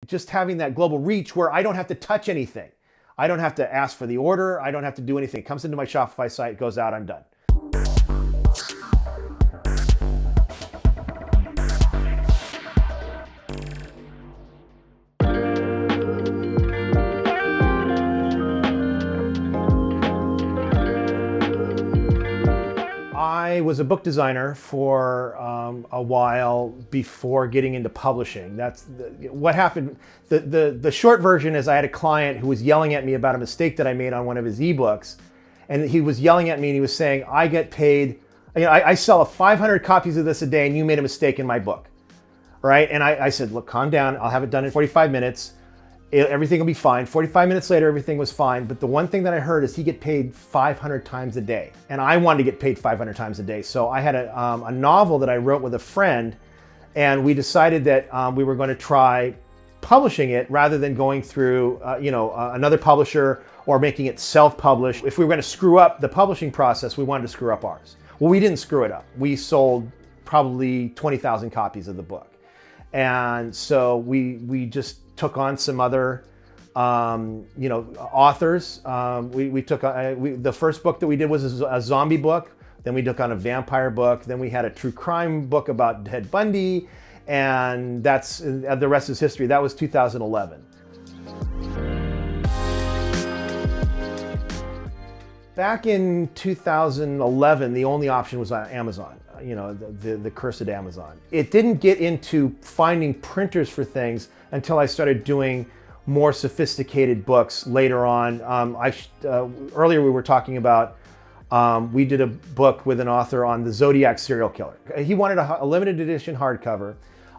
just having that global reach where I don't have to touch anything. I don't have to ask for the order. I don't have to do anything. It comes into my Shopify site, goes out, I'm done. I was a book designer for a while before getting into publishing. That's what happened. The short version is I had a client who was yelling at me about a mistake that I made on one of his ebooks. And he was yelling at me and he was saying, I get paid, I sell 500 copies of this a day and you made a mistake in my book, right? And I said, look, calm down. I'll have it done in 45 minutes. Everything will be fine. 45 minutes later, everything was fine. But the one thing that I heard is he get paid 500 times a day. And I wanted to get paid 500 times a day. So I had a novel that I wrote with a friend, and we decided that we were going to try publishing it rather than going through another publisher or making it self-published. If we were going to screw up the publishing process, we wanted to screw up ours. Well, we didn't screw it up. We sold probably 20,000 copies of the book. And so we just took on some other, authors. We took the first book that we did was a zombie book. Then we took on a vampire book. Then we had a true crime book about Ted Bundy, and that's the rest is history. That was 2011. Back in 2011, the only option was on Amazon. The cursed Amazon. It didn't get into finding printers for things until I started doing more sophisticated books later on. Earlier we were talking about, we did a book with an author on the Zodiac serial killer. He wanted a limited edition hardcover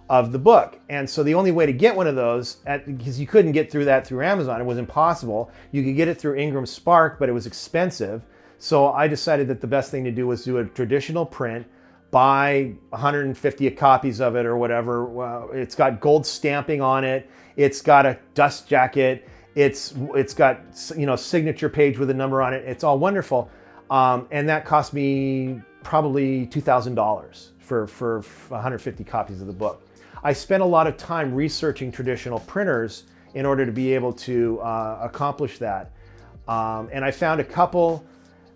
of the book. And so the only way to get one of those, because you couldn't get through that through Amazon, it was impossible. You could get it through Ingram Spark, but it was expensive. So I decided that the best thing to do was do a traditional print, buy 150 copies of it or whatever. It's got gold stamping on it. It's got a dust jacket. It's got signature page with a number on it. It's all wonderful. And that cost me probably $2,000 for 150 copies of the book. I spent a lot of time researching traditional printers in order to be able to accomplish that. And I found a couple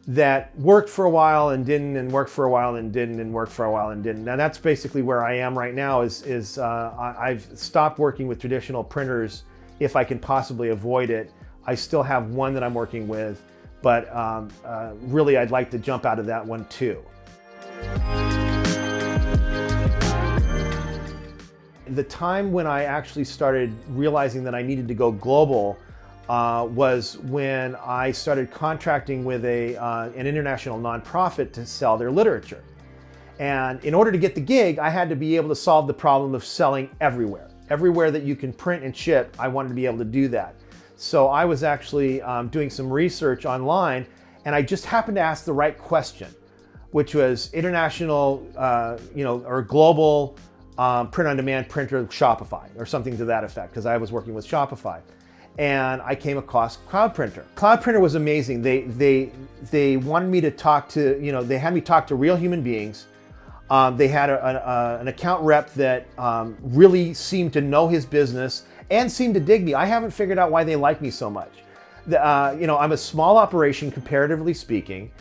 that worked for a while and didn't, and worked for a while and didn't, and worked for a while and didn't. And that's basically where I am right now. I've stopped working with traditional printers if I can possibly avoid it. I still have one that I'm working with, but really I'd like to jump out of that one too. The time when I actually started realizing that I needed to go global was when I started contracting with an international nonprofit to sell their literature. And in order to get the gig, I had to be able to solve the problem of selling everywhere. Everywhere that you can print and ship, I wanted to be able to do that. So I was actually doing some research online, and I just happened to ask the right question, which was international, or global print-on-demand printer Shopify, or something to that effect, because I was working with Shopify. And I came across Cloudprinter. Cloudprinter was amazing. They wanted me to talk to, they had me talk to real human beings. They had an account rep that really seemed to know his business and seemed to dig me. I haven't figured out why they like me so much. I'm a small operation, comparatively speaking,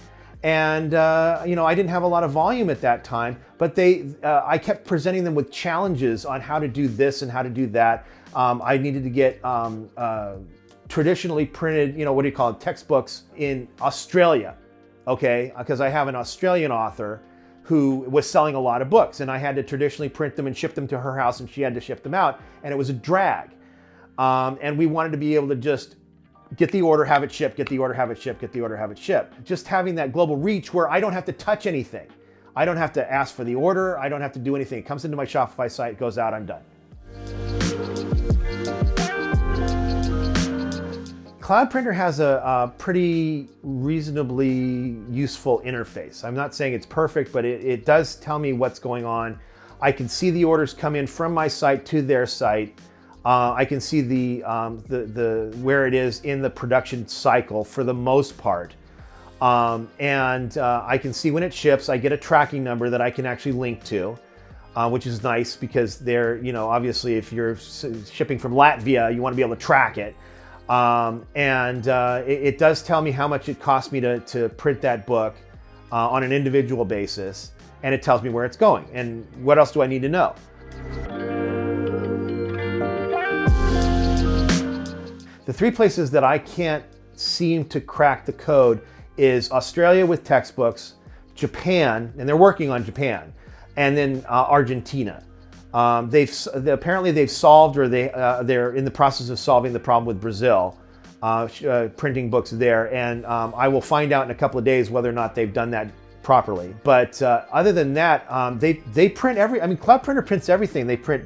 and I didn't have a lot of volume at that time, but I kept presenting them with challenges on how to do this and how to do that. I needed to get traditionally printed, textbooks in Australia, okay? Because I have an Australian author who was selling a lot of books, and I had to traditionally print them and ship them to her house, and she had to ship them out, and it was a drag. And we wanted to be able to just get the order, have it shipped, get the order, have it shipped, get the order, have it shipped. Just having that global reach where I don't have to touch anything. I don't have to ask for the order. I don't have to do anything. It comes into my Shopify site, goes out, I'm done. Cloudprinter has a pretty reasonably useful interface. I'm not saying it's perfect, but it does tell me what's going on. I can see the orders come in from my site to their site. I can see the where it is in the production cycle for the most part. And I can see when it ships. I get a tracking number that I can actually link to. which is nice because they're, obviously if you're shipping from Latvia, you want to be able to track it. It does tell me how much it cost me to print that book on an individual basis, and it tells me where it's going. And what else do I need to know? The three places that I can't seem to crack the code is Australia with textbooks, Japan, and they're working on Japan, and then Argentina. Apparently they've solved, or they're in the process of solving the problem with Brazil, printing books there, and I will find out in a couple of days whether or not they've done that properly. But other than that, they print Cloudprinter prints everything. They print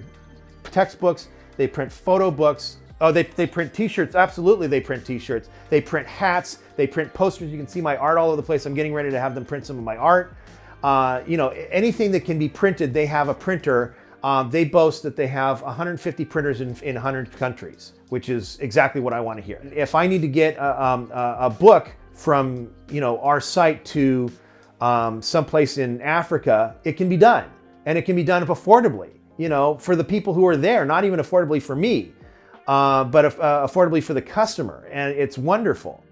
textbooks, they print photo books. Oh, they print t-shirts. Absolutely, they print t-shirts. They print hats. They print posters. You can see my art all over the place. I'm getting ready to have them print some of my art. Anything that can be printed, they have a printer. They boast that they have 150 printers in 100 countries, which is exactly what I want to hear. If I need to get a book from our site to someplace in Africa, it can be done, and it can be done affordably. For the people who are there, not even affordably for me. But affordably for the customer, and it's wonderful.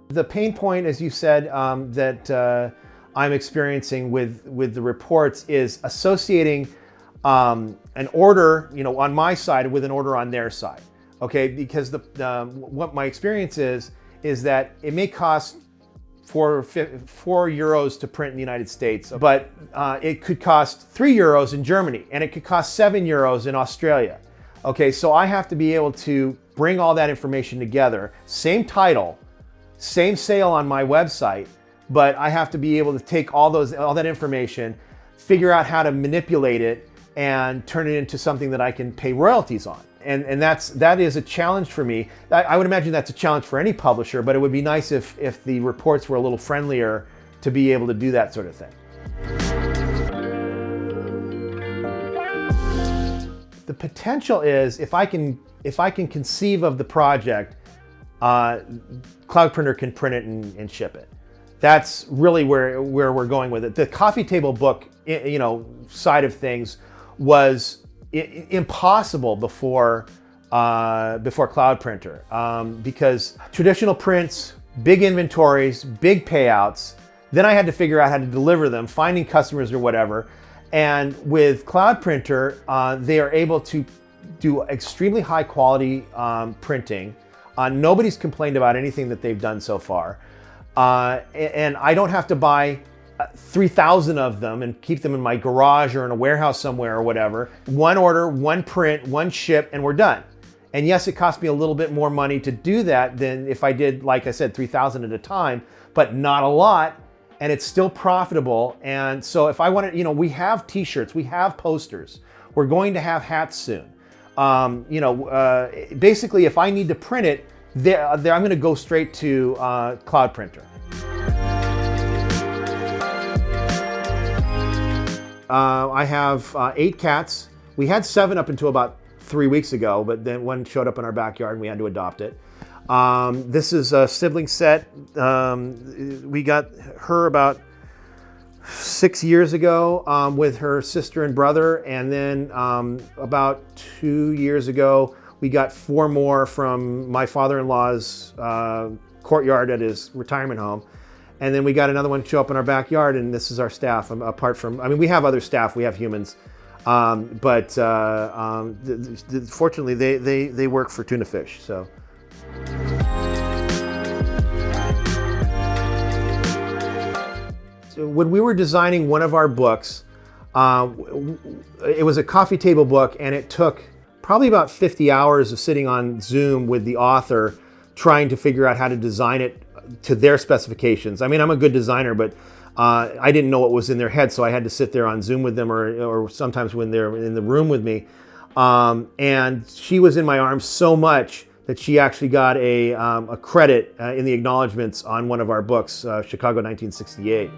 The pain point, as you said, that I'm experiencing with the reports is associating an order, on my side with an order on their side. Okay, because what my experience is that it may cost €4 to print in the United States, but it could cost €3 in Germany, and it could cost €7 in Australia. Okay, so I have to be able to bring all that information together. Same title, same sale on my website, but I have to be able to take all that information, figure out how to manipulate it, and turn it into something that I can pay royalties on. And that is a challenge for me. I would imagine that's a challenge for any publisher, but it would be nice if the reports were a little friendlier to be able to do that sort of thing. The potential is, if I can conceive of the project, Cloudprinter can print it and ship it. That's really where we're going with it. The coffee table book, side of things was impossible before Cloudprinter, because traditional prints, big inventories, big payouts. Then I had to figure out how to deliver them, finding customers or whatever. And with Cloudprinter, they are able to do extremely high quality printing. Nobody's complained about anything that they've done so far. And I don't have to buy 3,000 of them and keep them in my garage or in a warehouse somewhere or whatever. One order, one print, one ship, and we're done. And yes, it cost me a little bit more money to do that than if I did, like I said, 3,000 at a time, but not a lot, and it's still profitable. And so if I want to, we have t-shirts, we have posters, we're going to have hats soon. Basically, if I need to print it, I'm going to go straight to Cloudprinter. I have 8 cats. We had 7 up until about 3 weeks ago, but then one showed up in our backyard and we had to adopt it. This is a sibling set. We got her about 6 years ago with her sister and brother, and then about 2 years ago we got 4 more from my father-in-law's courtyard at his retirement home. And then we got another one show up in our backyard, and this is our staff. Apart from, we have other staff, we have humans, but fortunately they work for Tuna Fish. So. So when we were designing one of our books, it was a coffee table book, and it took probably about 50 hours of sitting on Zoom with the author, trying to figure out how to design it to their specifications. I'm a good designer, but I didn't know what was in their head, so I had to sit there on Zoom with them, or sometimes when they're in the room with me. And she was in my arms so much that she actually got a credit in the acknowledgments on one of our books, Chicago 1968.